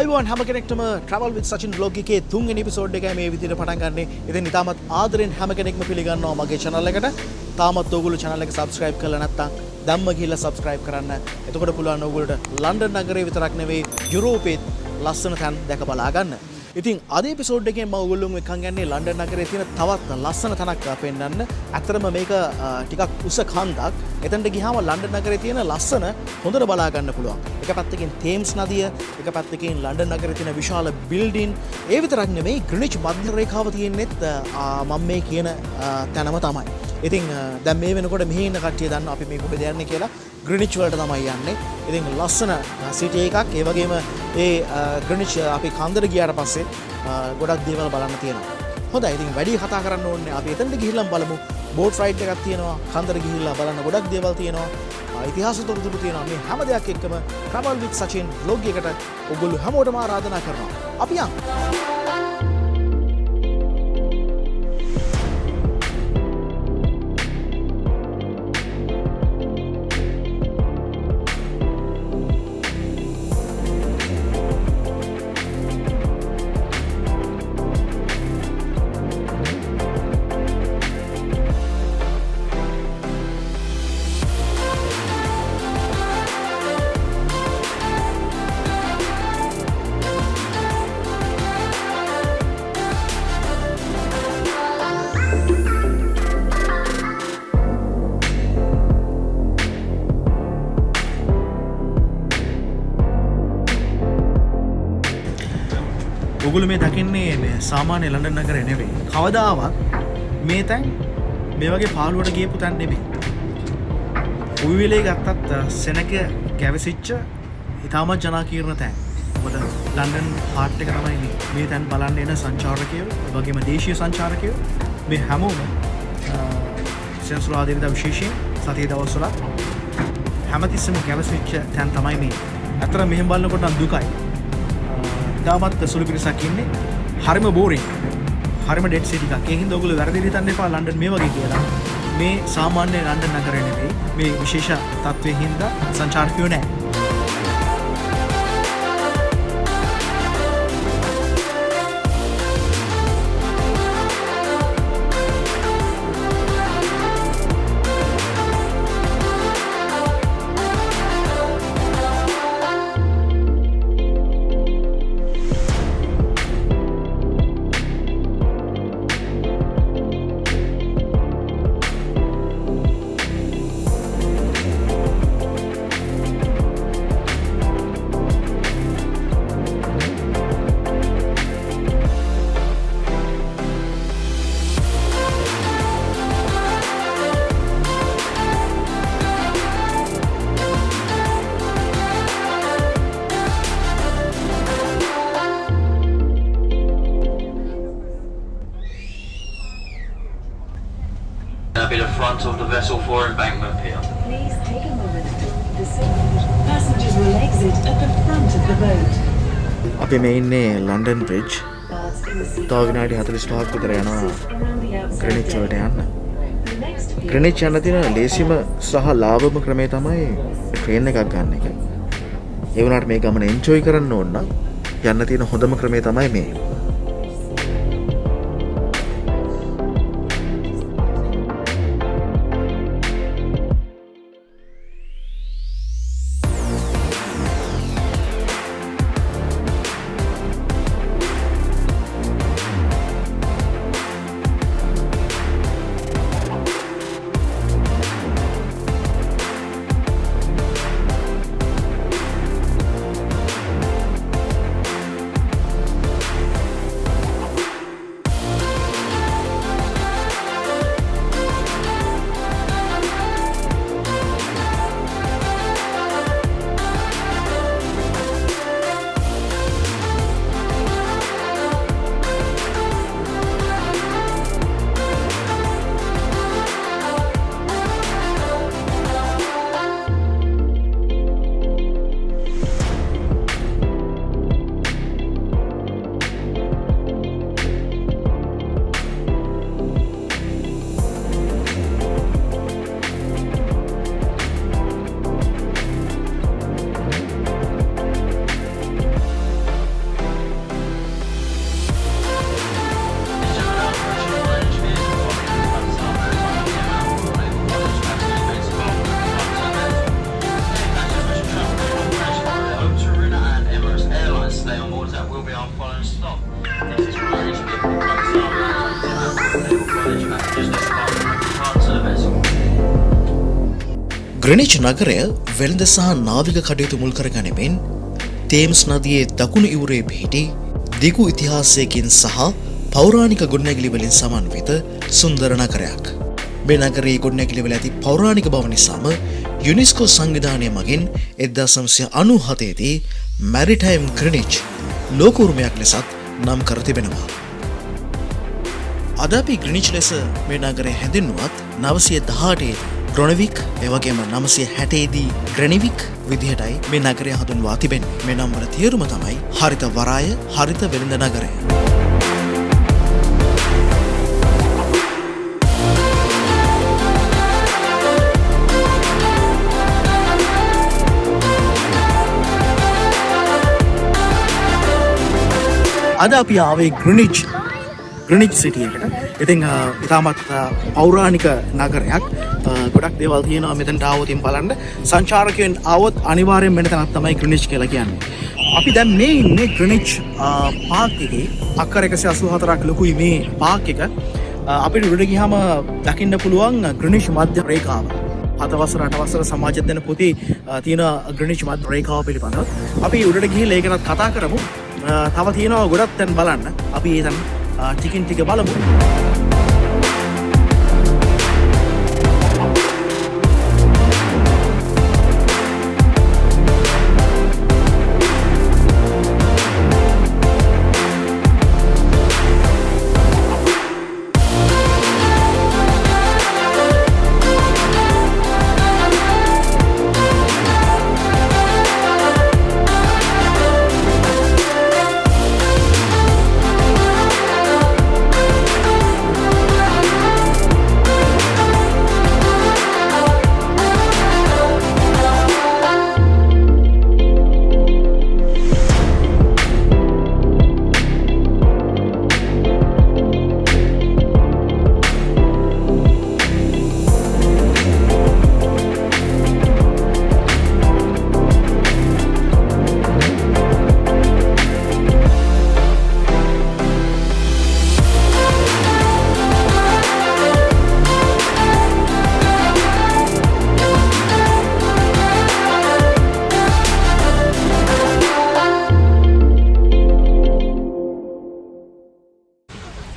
ආයුබෝවන් හැම කෙනෙක්ටම travel with Sachin vlog එකේ තුන්වෙනි එපිසෝඩ් එකයි මේ විදිහට පටන් ගන්නෙ. ඉතින් ඉතාමත් ආදරෙන් හැම කෙනෙක්ම පිළිගන්නවා මගේ channel එකට. තාමත් ඔයගොල්ලෝ channel එක subscribe කරලා නැත්නම් දැම්ම ගිහිල්ලා subscribe කරන්න. එතකොට පුළුවන් ඔයගොල්ලෝට ලන්ඩන් නගරේ විතරක් නෙවෙයි යුරෝපෙත් ලස්සන තැන් දැක බලා ගන්න. ඉතින් අද එපිසෝඩ් එකෙන් මම ඔයගොල්ලෝ එක්කන් යන්නේ ලන්ඩන් නගරේ තියෙන තවත් ලස්සන තැනක් පෙන්නන්න. ඇත්තටම මේක ටිකක් උස කන්දක්. එතනට ගියාම ලන්ඩන් නගරේ තියෙන ලස්සන හොඳට බලා ගන්න පුළුවන්. එක පැත්තකින් තේම්ස් නදිය, එක පැත්තකින් ලන්ඩන් නගරේ තියෙන විශාල බිල්ඩින්. ඒ විතරක් නෙමෙයි ග්‍රීනිච් මධ්‍ය රේඛාව තියෙනෙත් මම මේ කියන තැනම තමයි. ඉතින් දැන් මේ වෙනකොට මෙහි ඉන්න කට්ටිය දන්නවා අපි මේ කොහෙද යන්නේ කියලා. ග්‍රීනිච් වලට තමයි යන්නේ. ඉතින් ලස්සන සිටි එකක්. ඒ වගේම ඒ ග්‍රීනිච් අපි කන්දර ගියාට පස්සේ ගොඩක් දේවල් බලන්න තියෙනවා. හොඳයි. ඉතින් වැඩි කතා කරන්න ඕනේ. අපි එතනට ගිහිල්ලා බලමු. බෝට් රයිඩ් එකක් තියෙනවා. කන්දර ගිහිල්ලා බලන්න ගොඩක් දේවල් තියෙනවා. ඉතිහාස තොරතුරු තියෙනවා. මේ හැම දෙයක් එක්කම travel with Sachin vlog එකට ඔයගොල්ලෝ හැමෝටම ආරාධනා කරනවා. අපි යමු. ඔගොල්ලෝ මේ දකින්නේ සාමාන්‍ය ලන්ඩන් නගරේ නෙවෙයි. කවදාවත් මේ තැන් මේ වගේ පාළුවට ගියපු තැන් නෙවෙයි. උවිලේ ගත්තත් සෙනක කැවසිච්ච ඉතාමත් ජනාකීර්ණ තැන්. මොකද ලන්ඩන් හાર્ට් එක තමයි මේ. මේ තැන් බලන්න එන සංචාරකයෝ, ඒ වගේම දේශීය සංචාරකයෝ මේ හැමෝම සෙන්සුරාදා දිනදා විශේෂයෙන් සතියේ දවස්වල හැමතිස්සෙම කැවසිච්ච තැන් තමයි මේ. අතර මෙහෙම බලනකොට නම් දුකයි. තාමත් සුළු පිරිසක් ඉන්නේ. හරිම බෝරින්. හරිම ඩෙඩ් සිටි එකක්. ඒ හින්දා ඔයගොල්ලෝ වැරදි හිතන්න එපා ලන්ඩන් මේ වගේ කියලා. මේ සාමාන්‍ය ලන්ඩන් නගරය නෙවෙයි. මේ විශේෂ තත්ත්වයේ හින්දා සංචාරකයෝ නැහැ. Be the front of the vessel for embankment pier. Please take a moment to sit. Passengers will exit at the front of the boat. අපි මේ ඉන්නේ ලන්ඩන් බ්‍රිජ්. තව විනාඩි 45ක් විතර යනවා ග්‍රීනිච් වලට යන්න. ග්‍රීනිච් යන්න තියෙන ලේසිම සහ ලාභම ක්‍රමය තමයි ට්‍රේන් එකක් ගන්න එක. ඒ වුණාට මේ ගමන එන්ජොයි කරන්න ඕන නම් යන්න තියෙන හොඳම ක්‍රමය තමයි මේ. one stop. This is Greenwich runs south to Old Royal Naval College and just above the front of the vessel. ග්‍රීනිච් නගරය වෙළඳ සහ නාවික කටයුතු මුල් කරගනිමින් තේම්ස් නදියේ දකුණු ඉවුරේ පිහිටි දිගු ඉතිහාසයකින් සහ පෞරාණික ගොඩනැගිලි වලින් සමන්විත සුන්දර නගරයක්. මේ නගරයේ ගොඩනැගිලි වල ඇති පෞරාණික බව නිසාම යුනෙස්කෝ සංවිධානය මගින් 1997 දී Maritime Greenwich ලෝක උරුමයක් ලෙසත් නම් කර තිබෙනවා. අද අපි ග්‍රීනිච් ලෙස මේ නගරය හැඳින්වුවත් 918 ග්‍රොනවික් එවැගේම 960 දී ග්‍රෙනිවික් විදිහටයි මේ නගරය හඳුන්වා තිබෙන්නේ. මේ නම් වල තේරුම තමයි හරිත වරාය, හරිත වෙළඳ නගරය. අද අපි ආවේ ග්‍රීනිච් සිටි එකට. ඉතින් ඉතාමත් පෞරාණික නගරයක්. ගොඩක් දේවල් තියෙනවා මෙතනට ආවොත් බලන්න. සංචාරකයන් ආවොත් අනිවාර්යෙන් මෙන්න තැනක් තමයි ග්‍රීනිච් කියලා කියන්නේ. අපි දැන් මේ ඉන්නේ ග්‍රීනිච් පාක් එකේ. අක්කර 184ක් ලොකුයි මේ පාක් එක. අපිට උඩට ගියාම දකින්න පුළුවන් ග්‍රීනිච් මධ්‍ය රේඛාව. 7 වසර 8 වසර සමාජ අධ්‍යයන පොතේ තියෙන ග්‍රීනිච් මධ්‍ය රේඛාව පිළිබඳව අපි උඩට ගිහිල්ලා ඒක ගැන කතා කරමු. තව තියෙනවා ගොඩක් තැන් බලන්න. අපි ඒ තැන් ටිකින් ටික බලමු.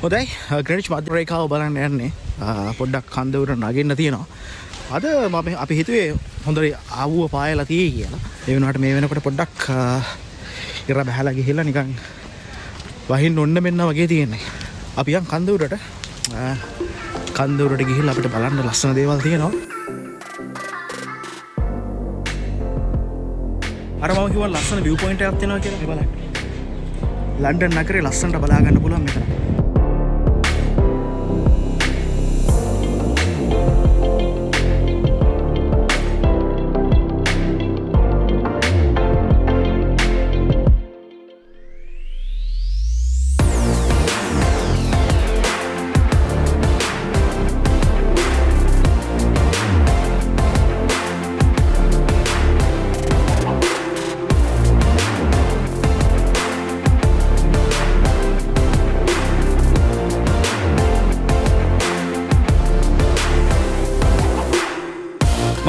හොඳයි ග්‍රීනිච් මධ්‍ය රේඛාව බලන්න යන්නේ. පොඩ්ඩක් කන්ද උඩ නගින්න තියෙනවා. අද අපි හිතුවේ හොඳට ආවුව පායලා තියෙයි කියලා. ඒ වෙනුවට මේ වෙනකොට පොඩ්ඩක් ඉර බහලා ගිහිල්ලා නිකන් වහින්න ඔන්න මෙන්න වගේ තියෙන්නේ. අපි යන් කන්ද උඩට. කන්ද උඩට ගිහිල්ලා අපිට බලන්න ලස්සන දේවල් තියෙනවා. අර මම කිව්වා ලස්සන view point එකක් තියෙනවා කියලා. මේ බලන්න. ලන්ඩන් නගරේ ලස්සනට බලා ගන්න පුළුවන් මෙතන.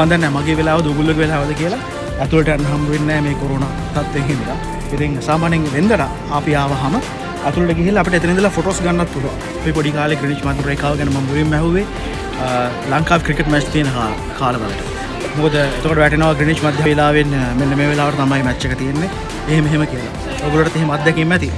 මම දන්නේ නැහැ මගේ වෙලාවද උගුල්ලගේ වෙලාවද කියලා. ඇතුළට යන්න හම්බ වෙන්නේ නැහැ මේ කොරෝනා තත්ත්වයෙන් හින්දා. ඉතින් සාමාන්‍යයෙන් වෙන්දට අපි ආවහම ඇතුළට ගිහිල්ලා අපිට එතන ඉඳලා ෆොටෝස් ගන්නත් පුළුවන්. අපි පොඩි කාලේ ග්‍රීනිච් මධ්‍ය රේඛාව ගැන මම මුලින්ම ඇහුවේ ලංකාවේ ක්‍රිකට් මැච් තියෙන කාලවලට. මොකද එතකොට වැටෙනවා ග්‍රීනිච් මධ්‍ය වේලාවෙන් මෙන්න මේ වෙලාවට තමයි මැච් එක තියෙන්නේ. එහෙම කියලා. ඔයගොල්ලෝට එහෙම අත්දැකීම් ඇති.